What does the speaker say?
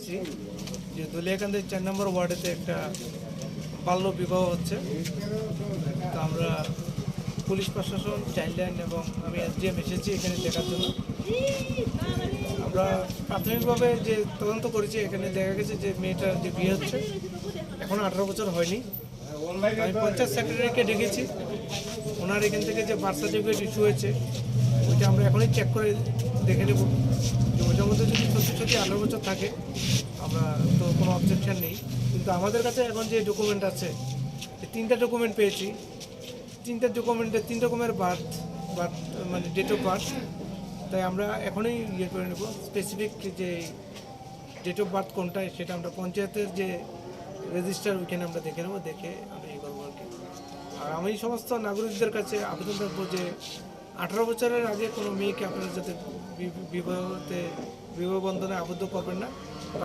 দেখেছি যে দলিয়াকান্দির 4 নম্বর ওয়ার্ডেতে একটা বাল্য বিবাহ হচ্ছে। তো আমরা পুলিশ প্রশাসন, চাইল্ড লাইন এবং আমি এসডিএম এসেছি এখানে দেখার জন্য। আমরা প্রাথমিকভাবে যে তদন্ত করেছি, এখানে দেখা গেছে যে মেয়েটার যে বিয়ে হচ্ছে এখনও 18 বছর হয়নি। আমি পঞ্চায়েত সেক্রেটারিকে ডেকেছি, ওনার এখান থেকে যে বার্থ সার্টিফিকেট ইস্যু হয়েছে ওইটা আমরা এখনই চেক করে দেখে নেব যে ওইটার মধ্যে যদি সত্যি 18 বছর থাকে আমরা তো কোনো অবজেকশন নেই। কিন্তু আমাদের কাছে এখন যে ডকুমেন্ট আছে, 3টা ডকুমেন্ট পেয়েছি, 3টা ডকুমেন্টে 3 রকমের বার্থ মানে ডেট অফ বার্থ। তাই আমরা এখনই ইয়ে করে নেব স্পেসিফিক যে ডেট অফ বার্থ কোনটা সেটা আমরা পঞ্চায়েতের যে রেজিস্টার ওইখানে আমরা দেখে নেবো, দেখে আমরা ইয়ে করবো আর কি। আর আমি সমস্ত নাগরিকদের কাছে আবেদন রাখবো যে 18 বছরের আগে কোনো মেয়েকে আপনারা যাতে বিবাহ বন্ধনে আবদ্ধ করবেন না।